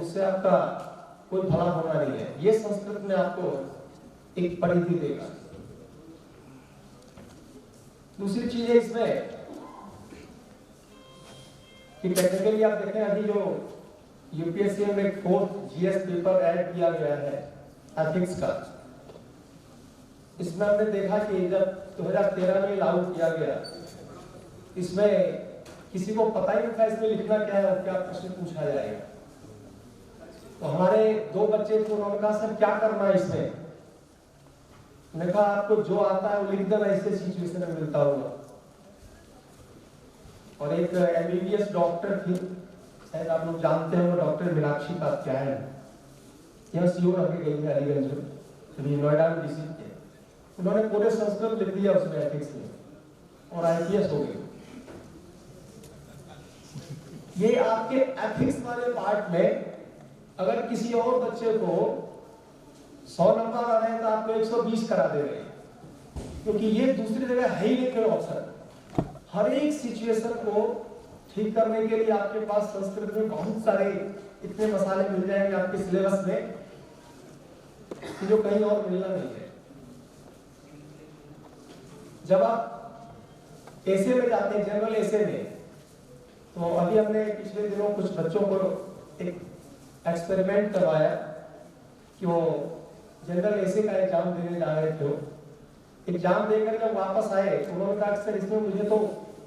उससे आपका कोई भला होना नहीं है। ये संस्कृत में आपको एक परिधि देगा। दूसरी चीज है इसमें कि टेक्निकली आप देखें, अभी जो यूपीएससी में एक 4th जीएस पेपर ऐड किया गया है एथिक्स का, इसमें हमने देखा कि जब 2013 में लागू किया गया, इसमें किसी को पता ही नहीं था इसमें लिखना क्या है और क्या प्रश्न पूछा जाएगा। तो हमारे 2 बच्चे थे, उन्होंने कहा सर क्या करना है इसमें? मैंने कहा आपको जो आता है वो लिख देना, ऐसे सिचुएशन में मिलता होगा। और एक एमबीबीएस डॉक्टर थी, शायद आप लोग जानते हैं, वो डॉक्टर मीनाक्षी कात्यायन, यह सीओ रख के गई है अलीगंज में, अभी नोएडा में विजिट किया। उन्होंने पूरे संस्कृत लिख दिया उसमें एथिक्स में और आईपीएस हो गई। ये आपके एथिक्स वाले पार्ट में अगर किसी और बच्चे को 100 नंबर आ रहे हैं तो आपको 120 करा दे रहे हैं, क्योंकि ये दूसरी जगह है ही नहीं कोई ऑप्शन। हर एक सिचुएशन को ठीक करने के लिए आपके पास संस्कृत में बहुत सारे इतने मसाले मिल जाएंगे आपके सिलेबस में कि जो कहीं और मिलना नहीं है। जब आप एसे में जाते हैं, जनरल एसे में, तो अभी हमने पिछले दिनों कुछ बच्चों को एक एक्सपेरिमेंट करवाया कि वो जनरल एसे का एग्जाम देने जा रहे थे। एग्जाम देकर जब वापस आए तो उन्होंने कहा सर इसमें मुझे तो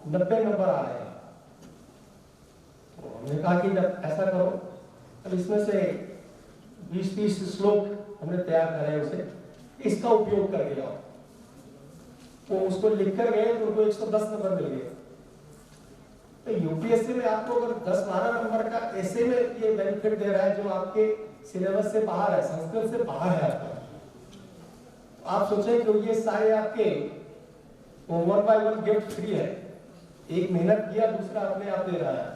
90 नंबर आ रहे हैं। तो हमने कहा कि जब ऐसा करो, अब इसमें से 20-30 श्लोक हमने तैयार करे उसे, इसका उपयोग करके आओ। तो उसको लिख कर गए तो उनको 110 नंबर मिल गए। तो यूपीएससी में आपको अगर 10-12 नंबर का ऐसे में ये बेनिफिट दे रहा है जो आपके सिलेबस से बाहर है, संस्कृत से बाहर है आपका, आप सोचें कि ये सारे आपके 1 by 1 गिफ्ट फ्री है। एक मेहनत किया, दूसरा अपने आप दे रहा है।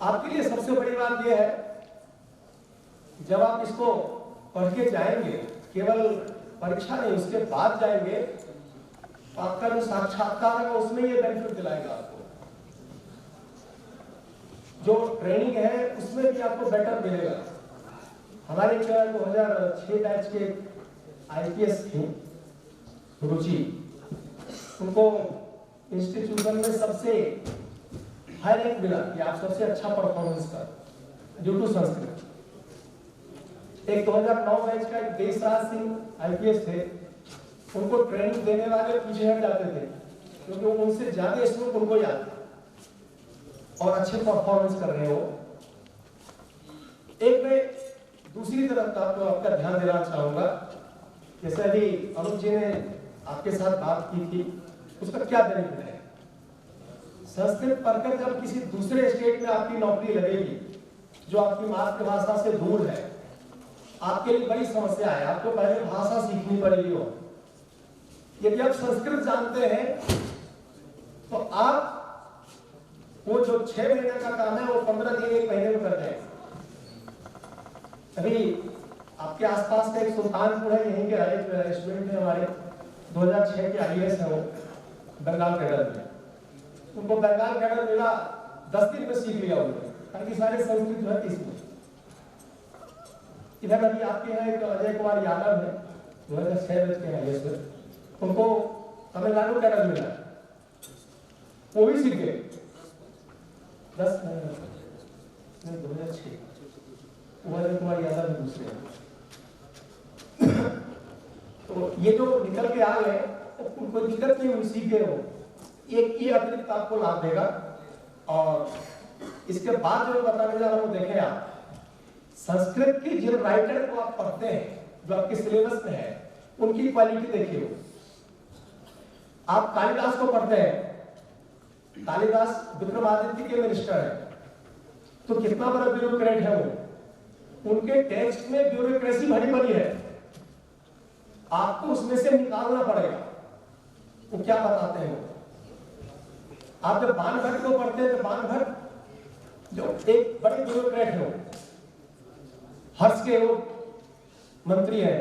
आपके लिए सबसे बड़ी बात यह है, जब आप इसको पढ़ के जाएंगे, केवल परीक्षा नहीं उसके बाद जाएंगे, तो आपका जो साक्षात्कार है उसमें ये बेनिफिट दिलाएगा आपको। जो ट्रेनिंग है उसमें भी आपको बेटर मिलेगा। हमारे 2006 बैच के आईपीएस थे रुचि, उनको इंस्टीट्यूशन में सबसे हाई रैंक मिला कि आप सबसे अच्छा परफॉर्मेंस कर ड्यू टू संस्कृत। एक 2009 बैच का एक देशराज सिंह आईपीएस थे, उनको ट्रेनिंग देने वाले पीछे हट जाते थे क्योंकि उनसे ज्यादा स्ट्रोक उनको याद था और अच्छे परफॉर्मेंस कर रहे हो। एक मैं दूसरी तरफ आपको आपका ध्यान देना चाहूंगा, जैसे अभी अनुज जी ने आपके साथ बात की थी, उसका क्या बेनिफिट है? संस्कृत पढ़कर जब किसी दूसरे स्टेट में आपकी नौकरी लगेगी जो आपकी मातृभाषा से दूर है, आपके लिए बड़ी समस्या है। आपको पहले भाषा सीखनी पड़ेगी। हो यदि आप संस्कृत जानते हैं तो आप वो जो 6 महीने का काम है वो 15 दिन 1 महीने में कर जाएंगे। अभी आपके आसपास का एक सुल्तानपुर है, यहीं के स्टूडेंट है हमारे, 2006 के आईएएस है वो, बंगाल कैडर में। उनको बंगाल कैडर मिला, 10 दिन में सीख लिया उन्होंने, ताकि सारे संस्कृत जो है इसमें। इधर अभी आपके यहाँ एक अजय कुमार यादव है, 2006 बैच के आईएएस में, उनको तमिलनाडु कैडर मिला, वो भी सीख गए 2006। अजय कुमार यादव दूसरे। तो ये जो निकल के आ गए कोई दिक्कत नहीं हुई, सीखे हो। एक ये अतिरिक्त आपको लाभ देगा। और इसके बाद जो बताने जा रहा हूं, देखें आप संस्कृत के जिन राइटर को आप पढ़ते हैं जो आपके सिलेबस में है, उनकी क्वालिटी देखिए। आप कालिदास को पढ़ते हैं, कालिदास विक्रमादित्य के मिनिस्टर है, तो कितना बड़ा ब्यूरोक्रेट है वो, उनके टेक्स्ट में ब्यूरोक्रेसी भरी भरी है, आपको उसमें से निकालना पड़ेगा वो क्या बताते हैं। आप जब बाणभट्ट को पढ़ते हैं तो बाणभट्ट जो एक बड़े ब्यूरोक्रेट है, हर्ष के वो मंत्री है,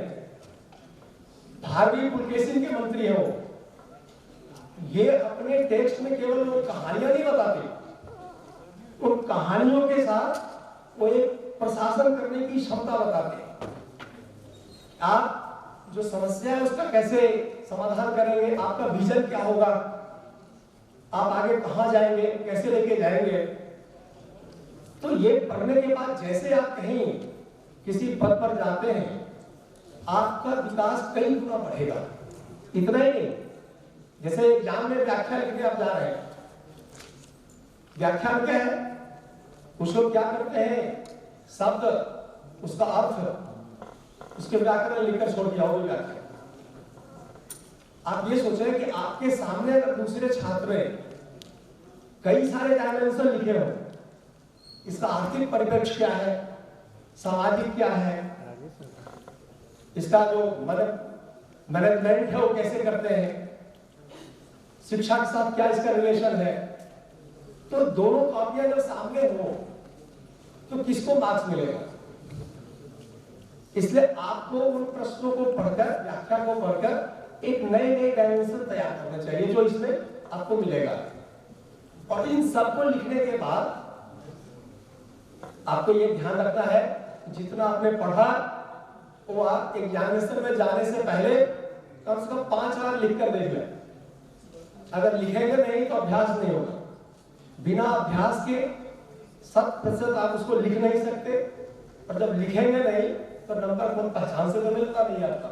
भारतीय पुलकेशिन के मंत्री है वो। ये अपने टेक्स्ट में केवल वो कहानियां नहीं बताते, उन कहानियों के साथ वो एक प्रशासन करने की क्षमता बताते हैं। आप जो समस्या है उसका कैसे समाधान करेंगे, आपका विजन क्या होगा, आप आगे कहां जाएंगे, कैसे लेके जाएंगे। तो ये पढ़ने के बाद जैसे आप कहीं किसी पद पर जाते हैं, आपका विकास कई गुना बढ़ेगा। इतना ही नहीं, जैसे एग्जाम में व्याख्या लिखने आप जा रहे हैं, व्याख्यान क्या है, कुछ लोग क्या करते हैं, शब्द, उसका अर्थ, उसके व्याकरण लिखकर छोड़ दिया होगी व्याख्या। आप ये सोचें कि आपके सामने अगर दूसरे छात्र ने कई सारे डायमेंशन लिखे हो, इसका आर्थिक परिप्रेक्ष्य क्या है, सामाजिक क्या है, इसका जो मैनेजमेंट है वो कैसे करते हैं, शिक्षा के साथ क्या इसका रिलेशन है, तो दोनों कॉपियां जब सामने हो तो किसको मार्क्स मिलेगा। इसलिए आपको उन प्रश्नों को पढ़कर, व्याख्या को पढ़कर एक नए नए डायमेंशन तैयार करना चाहिए जो इसमें आपको मिलेगा। और इन सबको लिखने के बाद आपको ये ध्यान रखना है, जितना आपने पढ़ा वो आप एग्जामिनेशन में जाने से पहले कम से कम 5 बार लिख कर देख लें। अगर लिखेंगे नहीं तो अभ्यास नहीं होगा। बिना अभ्यास के 100% आप उसको लिख नहीं सकते, और जब लिखेंगे नहीं तो नंबर कौन पहचान से तो मिलता नहीं आपका।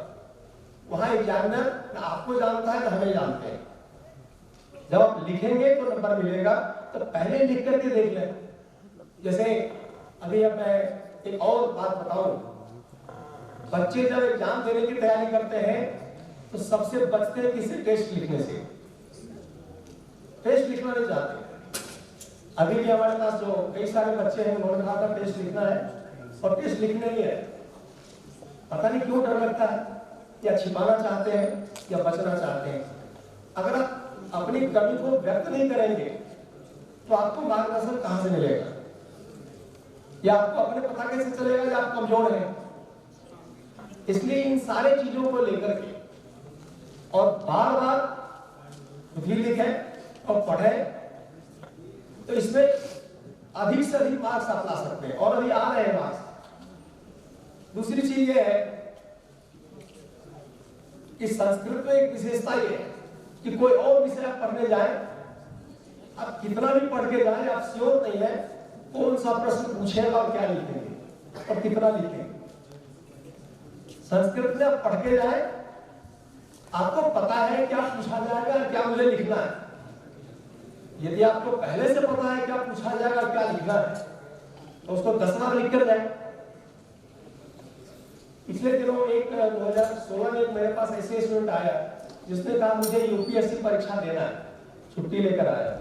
वहां एग्जामिनर ना आपको जानता है ना हमें जानते हैं। जब आप लिखेंगे तो नंबर मिलेगा, तो पहले लिख करके देख लें। जैसे अभी अब मैं एक और बात बताऊं, बच्चे जब एग्जाम देने की तैयारी करते हैं तो सबसे बचते हैं किसी टेस्ट लिखने से। टेस्ट लिखना नहीं चाहते। अभी भी हमारे पास जो कई सारे बच्चे हैं उन्होंने कहा था टेस्ट लिखना है, और टेस्ट लिखने नहीं है। पता नहीं क्यों डर लगता है, या छिपाना चाहते हैं या बचना चाहते हैं। अगर आप अपनी कमी को व्यक्त नहीं करेंगे तो आपको मार्गदर्शन कहां से मिलेगा, या आपको अपने पता कैसे चलेगा कि आप कमजोर हैं। इसलिए इन सारे चीजों को लेकर के और बार बार भी लिखें और पढ़ें, तो इसमें अधिक से अधिक मार्क्स आप ला सकते हैं, और अभी आ रहे हैं मार्क्स। दूसरी चीज ये है कि संस्कृत में एक विशेषता ये है कि कोई और विषय आप पढ़ने जाए, आप कितना भी पढ़ के जाए, आप श्योर नहीं है कौन सा प्रश्न पूछेगा और क्या लिखेंगे और कितना लिखेंगे। संस्कृत में आप पढ़ के जाए, आपको पता है क्या पूछा जाएगा, क्या मुझे लिखना है। यदि आपको पहले से पता है क्या पूछा जाएगा, क्या लिखना है, तो उसको 10 बार लिख कर जाए। पिछले दिनों एक 2016 में मेरे पास ऐसे स्टूडेंट आया जिसने कहा मुझे यूपीएससी परीक्षा देना है, छुट्टी लेकर आया,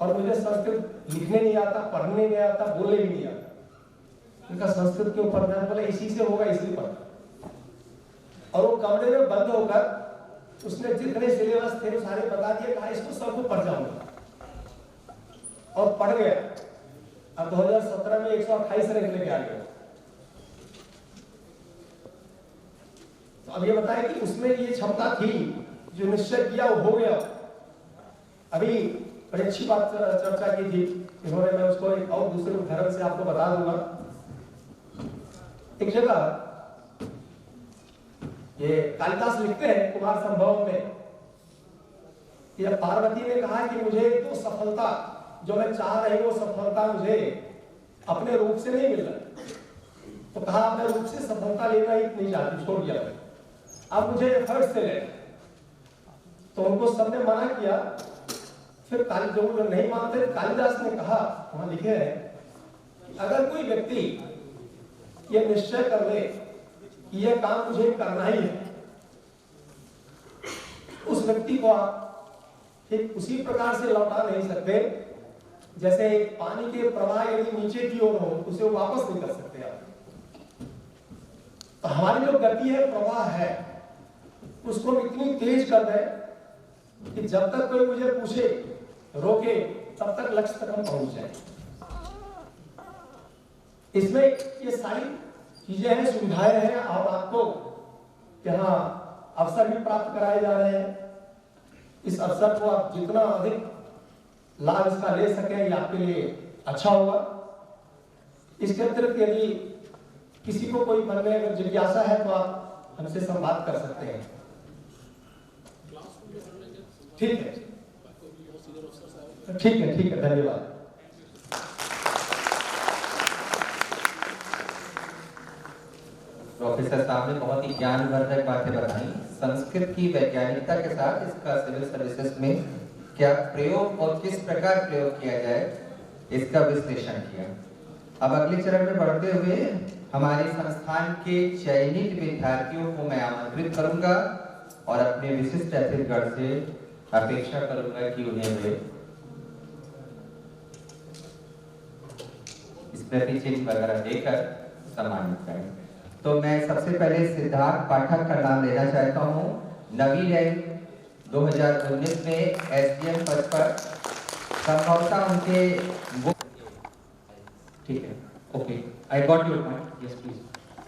और मुझे संस्कृत लिखने नहीं आता, पढ़ने नहीं आता, बोलने भी नहीं आता। उनका संस्कृत के ऊपर मैं बोला इसी से होगा, इसी पर। और वो कमरे में बंद होकर उसने जितने सिलेबस थे वो सारे बता दिए, कहा इसको सबको पढ़ जाऊंगा, और पढ़ गया। अब 2017 में 128 रैंक लेके आ गया। तो अब ये बताएं कि उसमें ये क्षमता थी, जो निश्चय किया वो हो गया। अभी बड़ी अच्छी बात चर्चा की थी इन्होंने, मैं उसको एक और दूसरे उदाहरण से आपको बता दूंगा। एक जगह ये कालिदास लिखते हैं कुमार संभव में, कि पार्वती ने कहा कि मुझे तो सफलता जो मैं चाह रही हूं, सफलता मुझे अपने रूप से नहीं मिल रहा, तो कहा अपने रूप से सफलता लेना ही नहीं चाहती, छोड़ दिया, अब मुझे एफर्ट से ले। तो उनको सबने मना किया। फिर जो नहीं मानते, कालिदास ने कहा, वहां लिखे हैं, अगर कोई व्यक्ति ये निश्चय कर ले कि ये काम मुझे करना ही है, उस व्यक्ति को आप ठीक उसी प्रकार से लौटा नहीं सकते जैसे पानी के प्रवाह यदि नीचे की ओर हो उसे वापस नहीं कर सकते आप। तो हमारी जो गति है, प्रवाह है, उसको हम इतनी तेज कर दें कि जब तक कोई मुझे पूछे, रोके, तब तक लक्ष्य तक हम पहुंच जाए। इसमें ये सारी चीजें हैं, सुविधाएं हैं, और आपको यहाँ अवसर भी प्राप्त कराए जा रहे हैं। इस अवसर को आप जितना अधिक लाभ इसका ले सकें, ये आपके लिए अच्छा होगा। इसके अतिरिक्त यदि किसी को कोई मन में अगर जिज्ञासा है तो आप हमसे संवाद कर सकते हैं। ठीक है, ठीक है, ठीक है, धन्यवाद। प्रोफेसर साहब ने बहुत ही ज्ञानवर्धक बातें बताई। संस्कृत की वैज्ञानिकता के साथ इसका सिविल सर्विसेज में क्या प्रयोग और किस प्रकार प्रयोग किया जाए इसका विश्लेषण किया। अब अगले चरण में बढ़ते हुए हमारे संस्थान के चयनित विद्यार्थियों को मैं आमंत्रित करूंगा और अपने विशिष्ट अतिथिगण से अपेक्षा करूंगा कि उन्हें वे स्मृति चिन्ह वगैरह देकर सम्मानित करें। तो मैं सबसे पहले सिद्धार्थ पाठक का नाम लेना चाहता हूँ। नवी रैंक 2019 में एसडीएम पद पर संभवतः उनके वो ठीक है। Okay, I got your point. Yes please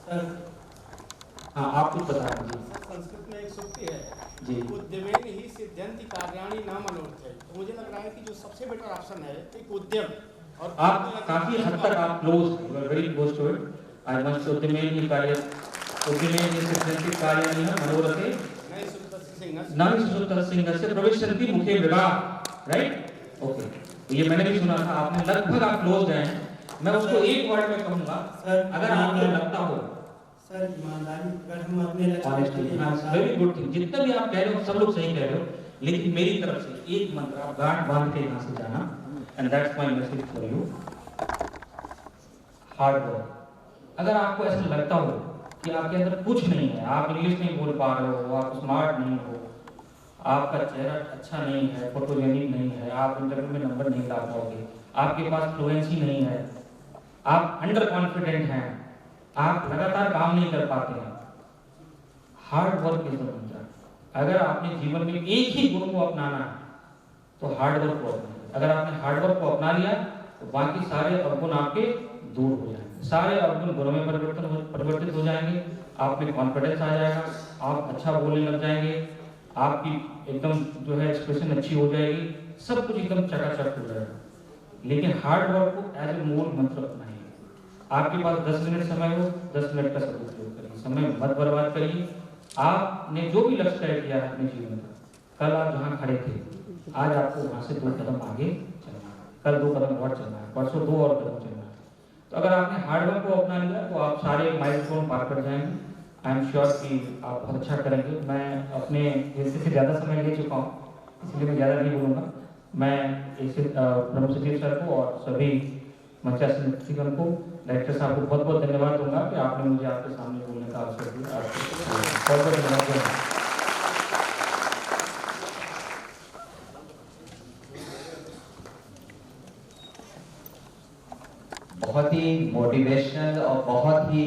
sir. हाँ, आप कुछ बता दीजिए। संस्कृत में एक सूक्ति है जी। उद्यमेन ही सिद्ध्यन्ति कार्याणि न मनोरथे। तो मुझे लग रहा है कि जो सबसे बेटर ऑप्शन है एक उद्यम। और आप काफी हद तक आप close, very close to it. I must उद्यमेन ही कार्य, उद्यमेन ही सिद्ध्यन्ति कार्याणि न मनोरथे नानि सुतस्य प्रविशन्ति मुखे विवाह। Right, okay. तो ये मैंने भी सुना था, आपने लगभग आप क्लोज हैं। मैं उसको एक वर्ड में कहूंगा सर, अगर आपको लगता हो सर ईमानदारी, अगर हम अपने ऑनेस्टली, हाँ, वेरी गुड थिंग। जितना भी आप कह रहे हो सब लोग सही कह रहे हो, लेकिन मेरी तरफ से एक मंत्र आप गांठ बांध के यहाँ से जाना, and that's my message for you. Hard work. अगर आपको ऐसा लगता हो कि आपके अंदर कुछ नहीं है, आप इंग्लिश नहीं बोल पा रहे हो, आप स्मार्ट नहीं हो, आपका चेहरा अच्छा नहीं है, फोटोजेनिक नहीं है, आप इंटरव्यू में नंबर नहीं ला पाओगे, आपके पास फ्लुएंसी नहीं है, आप अंडर कॉन्फिडेंट हैं, आप लगातार काम नहीं कर पाते हैं, हार्ड वर्क इज द मंत्र। अगर आपने जीवन में एक ही गुण को अपनाना है तो हार्ड वर्क को अपनाइए। अगर आपने हार्ड वर्क को अपना लिया तो बाकी सारे अवगुण आपके दूर हो जाएंगे, सारे अवगुण गुणों में परिवर्तित हो जाएंगे, आप में कॉन्फिडेंस आ जाएगा, आप अच्छा बोलने लग जाएंगे, आपकी एकदम जो है एक्सप्रेशन अच्छी हो जाएगी, सब कुछ एकदम चकाचक हो जाएगा। लेकिन हार्ड वर्क को एज ए मूल मंत्र अपनाइए। आपके पास 10 मिनट समय हो, 10 मिनट का सदुपयोग करिए, समय मत बर्बाद करिए। आपने जो भी लक्ष्य तय किया है अपने जीवन का, कल आप जहाँ खड़े थे आज आपको वहाँ से 2 कदम आगे चलना है, कल 2 कदम और चलना है, परसों 2 और कदम चलना है। तो अगर आपने हार्डवर्क को अपना लिया तो आप सारे माइलस्टोन पार कर जाएंगे। आई एम श्योर कि आप बहुत अच्छा करेंगे। मैं अपने हिस्से से ज़्यादा समय ले चुका हूँ, इसलिए मैं ज़्यादा नहीं बोलूँगा। मैं इसे प्रमुख सचिव सर को और सभी मंचासीन को, डायरेक्टर साहब को बहुत बहुत धन्यवाद दूंगा कि आपने मुझे आपके सामने बोलने का अवसर दिया। आपको बहुत बहुत धन्यवाद दूंगा। बहुत ही मोटिवेशनल और बहुत ही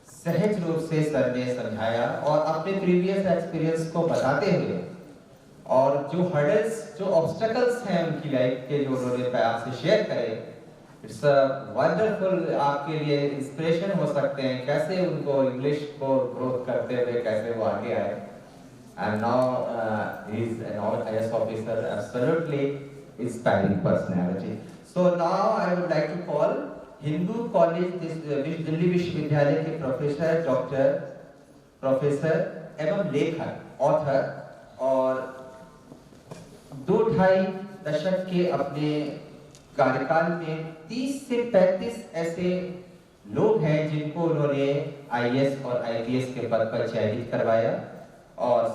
सहज रूप से सर ने समझाया और अपने प्रीवियस एक्सपीरियंस को बताते हुए और जो हर्डल्स, जो ऑब्स्टेकल्स हैं उनकी लाइफ के, जो उन्होंने आपसे शेयर करे, इट्स वंडरफुल। आपके लिए इंस्पिरेशन हो सकते हैं कैसे उनको इंग्लिश को ग्रोथ करते हुए कैसे वो आगे आए। And now he is an IAS officer, absolutely inspiring personality. So now I would like to call Hindu College Delhi विश्वविद्यालय के प्रोफेसर, प्रोफेसर एवं लेखक, ऑथर और 2-2.5 दशक के अपने कार्यकाल में 30 से 35 ऐसे लोग हैं जिनको उन्होंने IAS और IPS के पद पर चयनित करवाया और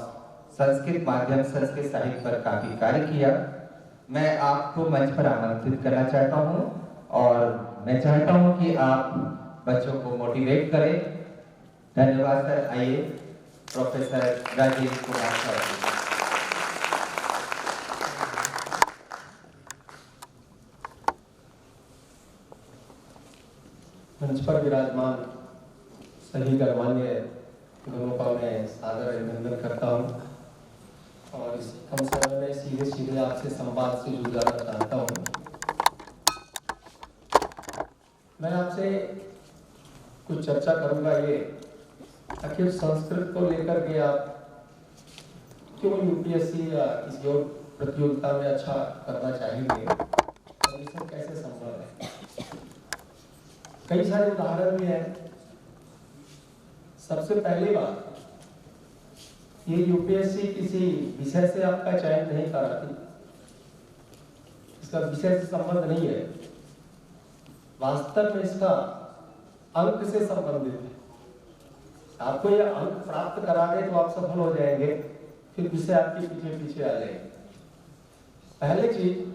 संस्कृत माध्यम, संस्कृत साहित्य पर काफी कार्य किया। मैं आपको मंच पर आमंत्रित करना चाहता हूं और मैं चाहता हूं कि आप बच्चों को मोटिवेट करें। धन्यवाद सर। आइए प्रोफेसर राजेश कुमार सर। मंच पर विराजमान सभी गणमान्य गुरुओं का मैं सादर अभिनंदन करता हूं और इस कम समय में सीधे आपसे संवाद से जुड़ जाना चाहता हूं। मैं आपसे कुछ चर्चा करूंगा ये, आखिर संस्कृत को लेकर के आप क्यों UPSC या किसी और प्रतियोगिता में अच्छा करना चाहेंगे और इसमें कैसे संभव है। कई सारे उदाहरण भी हैं। सबसे पहली बात, ये यूपीएससी किसी विषय से आपका चयन नहीं कराती, इसका विषय से संबंध नहीं है, वास्तव में इसका अंक से संबंधित है। आपको ये अंक प्राप्त करा दे तो आप सफल हो जाएंगे, फिर विषय आपके पीछे पीछे आ जाएंगे। पहली चीज,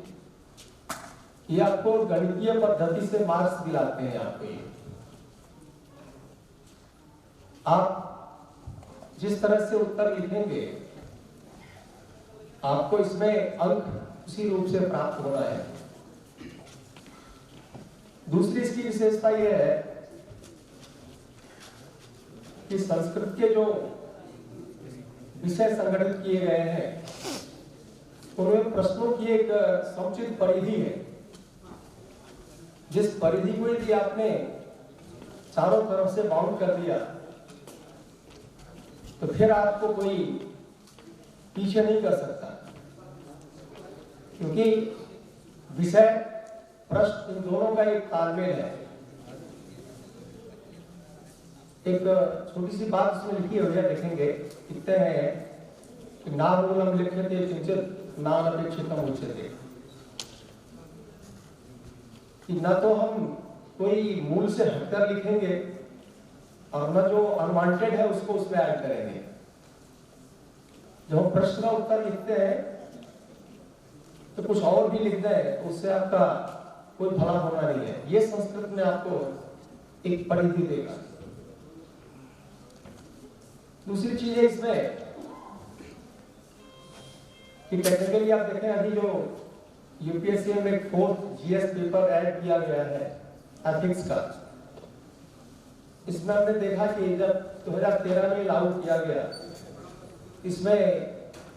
ये आपको गणितीय पद्धति से मार्क्स दिलाते हैं। आपको ये आप जिस तरह से उत्तर लिखेंगे आपको इसमें अंक उसी रूप से प्राप्त होना है। दूसरी इसकी विशेषता यह है कि संस्कृत के जो विषय संगठित किए गए हैं उनमें प्रश्नों की एक समुचित परिधि है। जिस परिधि को यदि आपने चारों तरफ से बाउंड कर दिया तो फिर आपको कोई पीछे नहीं कर सकता, क्योंकि विषय प्रश्न इन दोनों का एक तालमेल है। एक छोटी सी बात उसमें लिखी हुई है, देखेंगे कितने हैं कि नामूलम लिख्यते किंचित् नानपेक्षितम उच्यते, कि न तो हम कोई मूल से हटकर लिखेंगे और न जो अनवांटेड है उसको उसमें ऐड करेंगे। जब हम प्रश्न का उत्तर लिखते हैं तो कुछ और भी लिख दें तो उससे आपका कोई भला होना नहीं है। ये संस्कृत में आपको एक परिधि देगा। दूसरी चीज है इसमें कि टेक्निकली आप देखें, अभी जो यूपीएससी में एक 4th जीएस पेपर ऐड किया गया है एथिक्स का, इसमें हमने देखा कि जब 2013 में लागू किया गया, इसमें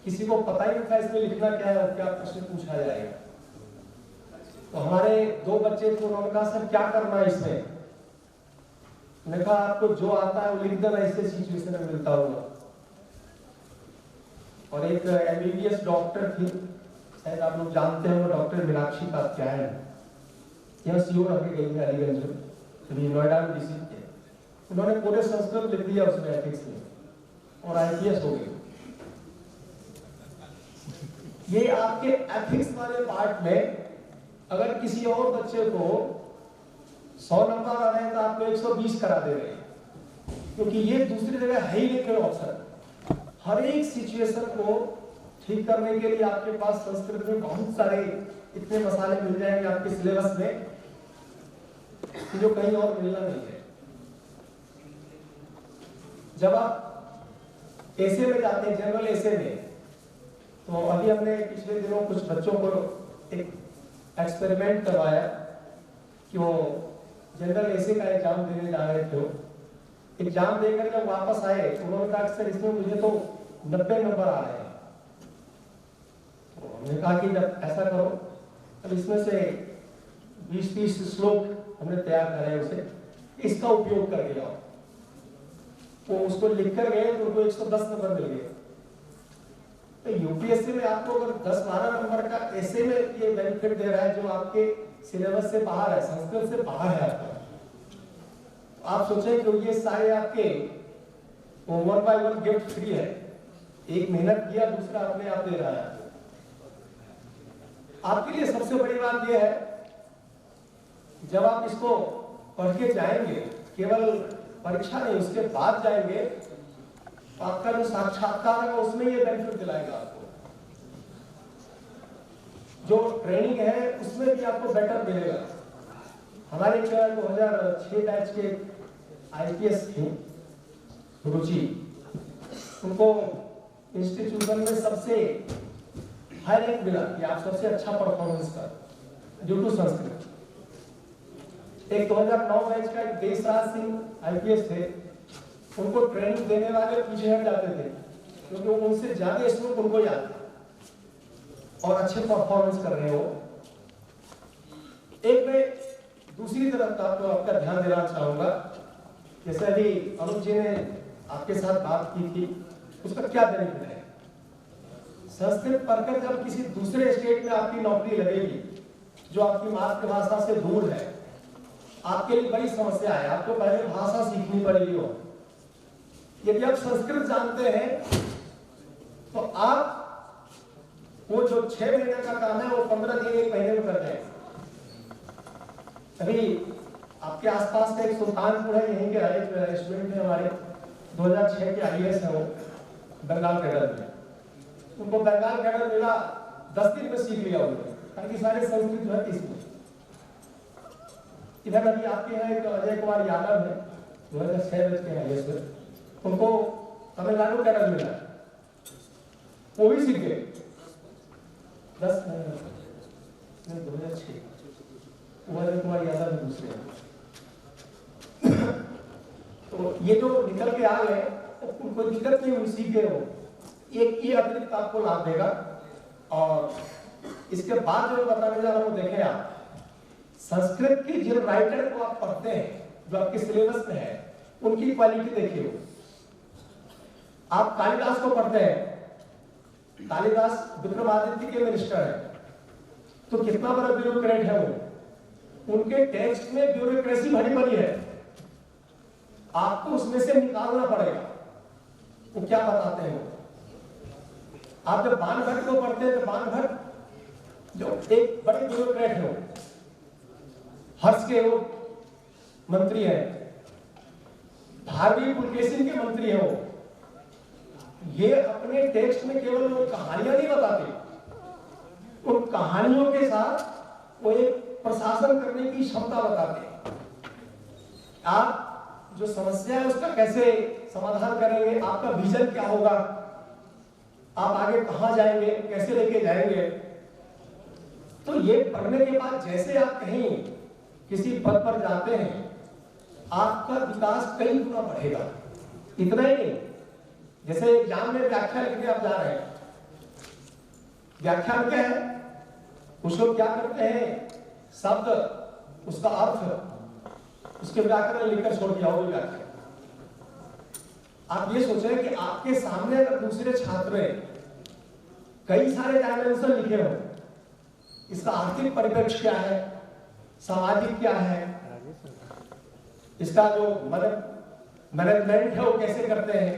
किसी को पता ही नहीं था इसमें लिखना क्या है और क्या प्रश्न पूछा जाएगा। तो हमारे 2 बच्चे थे, उन्होंने कहा सर क्या करना है इसमें। मैंने कहा आपको जो आता है वो लिख देना, इससे सिचुएशन में मिलता होगा। और एक एमबीबीएस डॉक्टर थी, शायद आप लोग जानते हैं, वो डॉक्टर मीनाक्षी कात्यायन, यह सीओ रह गई है अलीगंज में, अभी नोएडा में रिसीव किया। उन्होंने पूरे संस्कृत लिख दिया उसमें एथिक्स में और आईपीएस हो गई। ये आपके एथिक्स वाले पार्ट में अगर किसी और बच्चे को 100 नंबर आ रहे हैं तो आपको 120 करा दे रहे हैं, क्योंकि ये दूसरी जगह है ही नहीं कोई ऑप्शन। हर एक सिचुएशन को ठीक करने के लिए आपके पास संस्कृत में बहुत सारे इतने मसाले मिल जाएंगे आपके सिलेबस में कि जो कहीं और मिलना नहीं है। जब आप ऐसे में जाते हैं, जनरल ऐसे में, तो अभी हमने पिछले दिनों कुछ बच्चों को एक एक्सपेरिमेंट करवाया कि वो जनरल ऐसे का एग्जाम देने जा रहे थे। एग्जाम देकर जब वापस आए तो उन्होंने कहा सर इसमें मुझे तो 90 नंबर आ रहे हैं। तो हमने कहा कि जब ऐसा करो, अब इसमें से 20-30 श्लोक हमने तैयार करे, उसे इसका उपयोग करके जाओ। वो उसको लिख कर गए तो उनको 110 नंबर मिल गए। तो यूपीएससी में आपको अगर 10-12 नंबर का ऐसे में ये बेनिफिट दे रहा है जो आपके सिलेबस से बाहर है, संस्कृत से बाहर है आपका, आप सोचें कि ये सारे आपके 1 by 1 गिफ्ट फ्री है। एक मेहनत किया, दूसरा अपने आप दे रहा है। आपके लिए सबसे बड़ी बात यह है, जब आप इसको पढ़ के जाएंगे, केवल परीक्षा नहीं उसके बाद जाएंगे, तो आपका जो साक्षात्कार है उसमें ये बेनिफिट दिलाएगा आपको। जो ट्रेनिंग है उसमें भी आपको बेटर मिलेगा। हमारे 2006 बैच के आईपीएस थे रुचि, उनको इंस्टीट्यूशन में सबसे हाई रैंक मिला कि आप सबसे अच्छा परफॉर्मेंस कर ड्यू टू संस्कृत। एक 2009 बैच का एक देशराज सिंह आईपीएस थे, उनको ट्रेनिंग देने वाले पीछे हट जाते थे क्योंकि उनसे ज्यादा श्लोक उनको याद और अच्छे परफॉर्मेंस कर रहे हो। एक मैं दूसरी तरफ आपका ध्यान देना चाहूंगा, जैसे अभी अनुज जी ने आपके साथ बात की थी, उसका क्या बेनिफिट है। संस्कृत पढ़कर जब किसी दूसरे स्टेट में आपकी नौकरी लगेगी जो आपकी मातृभाषा से दूर है, आपके लिए बड़ी समस्या है। आपको पहले भाषा सीखनी पड़ेगी। हो यदि आप संस्कृत जानते हैं तो आप वो जो 6 महीने का काम है वो 15 दिन 1 महीने में कर दें। अभी आपके आसपास का एक सुल्तानपुर है, यहीं के एक स्टूडेंट है हमारे, 2006 के IAS है वो, बंगाल कैडर में। उनको बंगाल कैडर मिला, 10 दिन में सीख लिया उन्होंने, ताकि सारे संस्कृत जो है इसमें। इधर अभी आपके यहाँ एक अजय कुमार यादव है, 2006 के IAS में, उनको तमिलनाडु कैडर मिला, वो भी सीख गए 2006। अजय कुमार यादव दूसरे। तो ये जो निकल के आ गए कोई दिक्कत नहीं हुई, सीखे हो, एक ये अतिरिक्त आपको लाभ देगा। और इसके बाद जो बताने जा रहा हूँ, देखें आप संस्कृत की जिन राइटर को आप पढ़ते हैं जो आपके सिलेबस में है, उनकी क्वालिटी देखिए। आप कालिदास को पढ़ते हैं, कालिदास विक्रमादित्य के मिनिस्टर है, तो कितना बड़ा ब्यूरोक्रेट है वो, उनके टेक्स्ट में ब्यूरोक्रेसी भरी पड़ी है, आपको उसमें से निकालना पड़ेगा वो क्या बताते हैं। आप जब बाणभट्ट को पढ़ते हैं तो बाणभट्ट जो एक बड़े ब्यूरोक्रेट है, हर्ष के वो मंत्री है, भारतीय पुलकेशिन के मंत्री है वो, ये अपने टेक्स्ट में केवल वो कहानियां नहीं बताते, उन कहानियों के साथ वो एक प्रशासन करने की क्षमता बताते हैं। आप जो समस्या है उसका कैसे समाधान करेंगे, आपका विजन क्या होगा, आप आगे कहां जाएंगे, कैसे लेके जाएंगे। तो ये पढ़ने के बाद जैसे आप कहीं किसी पद पर जाते हैं, आपका विकास कई गुना बढ़ेगा। इतना ही नहीं, जैसे एग्जाम में व्याख्या लिखने आप जा रहे हैं, व्याख्यान क्या है, कुछ लोग क्या करते हैं, शब्द उसका अर्थ उसके व्याकरण लिखकर छोड़ दिया हो व्याख्या। आप ये सोचें कि आपके सामने अगर दूसरे छात्र ने कई सारे डायमेंशन लिखे हो, इसका आर्थिक परिप्रेक्ष्य क्या है, सामाजिक क्या है, इसका जो मैनेजमेंट है वो कैसे करते हैं,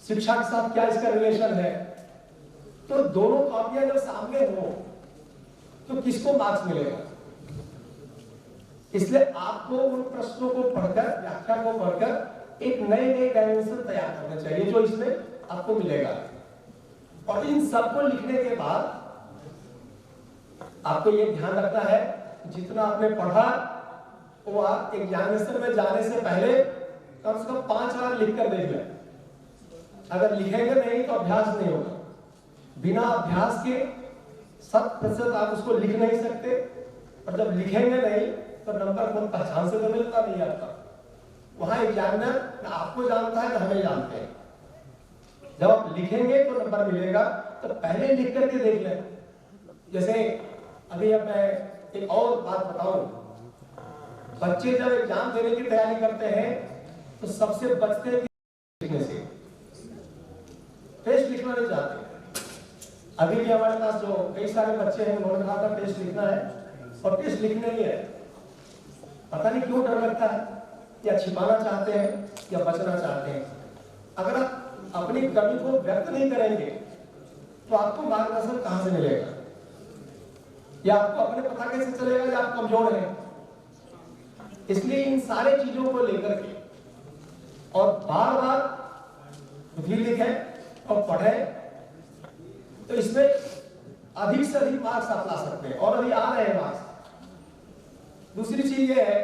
शिक्षा के साथ क्या इसका रिलेशन है, तो दोनों कॉपियां जब सामने हो तो किसको मार्क्स मिलेगा। इसलिए आपको उन प्रश्नों को पढ़कर, व्याख्या को पढ़कर एक नए डायमेंशन तैयार करना चाहिए जो इसमें आपको मिलेगा। और इन सबको लिखने के बाद आपको ये ध्यान रखना है, जितना आपने पढ़ा वो आप एग्जामिनेशन में जाने से पहले कम से कम 5 बार लिख कर देख लें। अगर लिखेंगे नहीं तो अभ्यास नहीं होगा। बिना अभ्यास के 100% आप उसको लिख नहीं सकते, और जब लिखेंगे नहीं तो नंबर खुद पहचान से तो मिलता नहीं आपका। वहां एग्जामिनर आपको जानता है, हमें जानते हैं। जब आप लिखेंगे तो नंबर मिलेगा, तो पहले लिख करके देख लें। जैसे अभी अब मैं एक और बात बताऊं, बच्चे जब एग्जाम देने की तैयारी करते हैं तो सबसे बचते हैं लिखने से, टेस्ट लिखना नहीं चाहते। अभी भी हमारे पास जो कई सारे बच्चे हैं, उन्होंने कहा था टेस्ट लिखना है, और टेस्ट लिखना ही है। पता नहीं क्यों डर लगता है, या छिपाना चाहते हैं या बचना चाहते हैं। अगर आप अपनी कमी को व्यक्त नहीं करेंगे तो आपको मार्गदर्शन कहां से मिलेगा, या आपको अपने पता कैसे चलेगा कि आप कमजोर हैं। इसलिए इन सारे चीजों को लेकर के और बार बार भी लिखें और पढ़ें, तो इसमें अधिक से अधिक मार्क्स आप ला सकते हैं, और अभी आ रहे हैं मार्क्स। दूसरी चीज ये है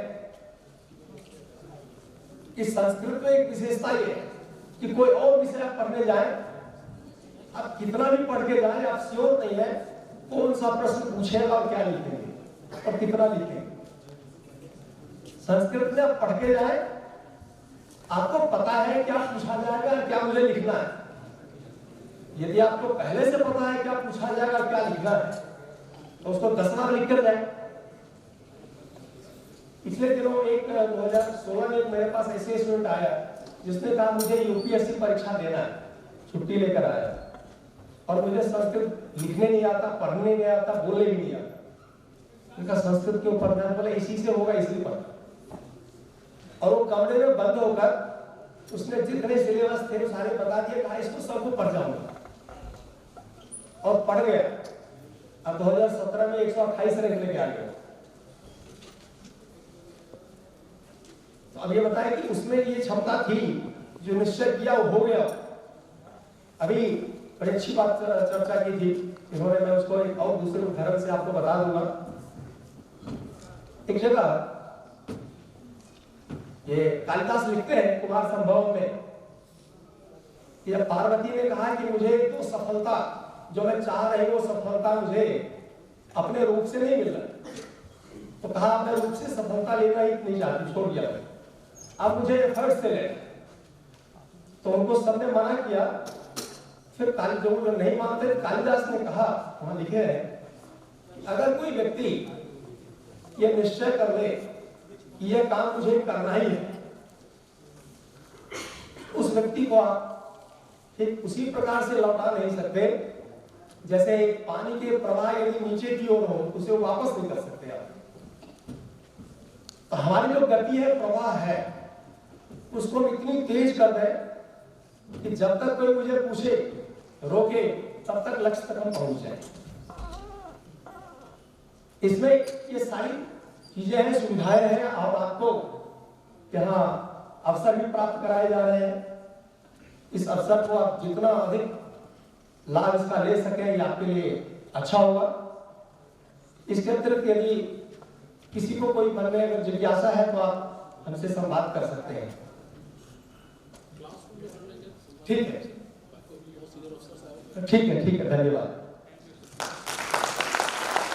कि संस्कृत में एक विशेषता ये है कि कोई और विषय आप पढ़ने जाए, आप कितना भी पढ़ के जाए, आप श्योर नहीं है कौन सा प्रश्न पूछेगा और क्या लिखेंगे और कितना लिखेंगे। संस्कृत में आप पढ़ के जाए, आपको पता है क्या पूछा जाएगा, क्या मुझे लिखना है। यदि आपको पहले से पता है क्या पूछा जाएगा, क्या लिखना है, तो उसको 10 बार लिख कर जाए। पिछले दिनों 2016 में मेरे पास ऐसे स्टूडेंट आया जिसने कहा मुझे यूपीएससी परीक्षा देना है, छुट्टी लेकर आया, और मुझे संस्कृत लिखने नहीं आता, पढ़ने नहीं आता, बोलने भी नहीं आता। उनका संस्कृत के ऊपर मैंने बोला इसी से होगा, इसी पर। और वो कमरे में बंद होकर उसने जितने सिलेबस थे वो सारे बता दिए, कहा इसको सबको पढ़ जाऊंगा, और पढ़ गया। अब 2017 में 128 रैंक लेके आ गया। तो अब ये बताएं कि उसमें ये क्षमता थी, जो निश्चय किया वो हो गया। अभी बड़ी अच्छी बात चर्चा की थी इन्होंने, मैं उसको एक और दूसरे उदाहरण से आपको बता दूंगा। एक जगह ये कालिदास लिखते हैं कुमार संभव में कि जब पार्वती ने कहा कि मुझे तो सफलता जो मैं चाह रही हूँ, सफलता मुझे अपने रूप से नहीं मिल रहा, तो कहा अपने रूप से सफलता लेना ही नहीं चाहती, छोड़ दिया, अब मुझे एफर्ट से ले। तो उनको सबने मना किया। फिर जो लोग नहीं मानते, कालिदास ने कहा, वहां लिखे हैं कि अगर कोई व्यक्ति ये निश्चय कर ले कि यह काम मुझे करना ही है, उस व्यक्ति को आप ठीक उसी प्रकार से लौटा नहीं सकते जैसे पानी के प्रवाह यदि नीचे की ओर हो उसे वापस नहीं कर सकते आप। तो हमारी जो गति है, प्रवाह है, उसको हम इतनी तेज कर दें कि जब तक कोई मुझे पूछे, रोके, तब तक लक्ष्य तक हम पहुंच जाए। इसमें ये सारी चीजें हैं, सुविधाएं हैं, और आपको यहाँ अवसर भी प्राप्त कराए जा रहे हैं। इस अवसर को आप जितना अधिक लाभ इसका ले सकें, ये आपके लिए अच्छा होगा। इसके अतिरिक्त यदि किसी को कोई मन में अगर जिज्ञासा है तो आप हमसे संवाद कर सकते हैं। ठीक है, ठीक है, ठीक है, धन्यवाद।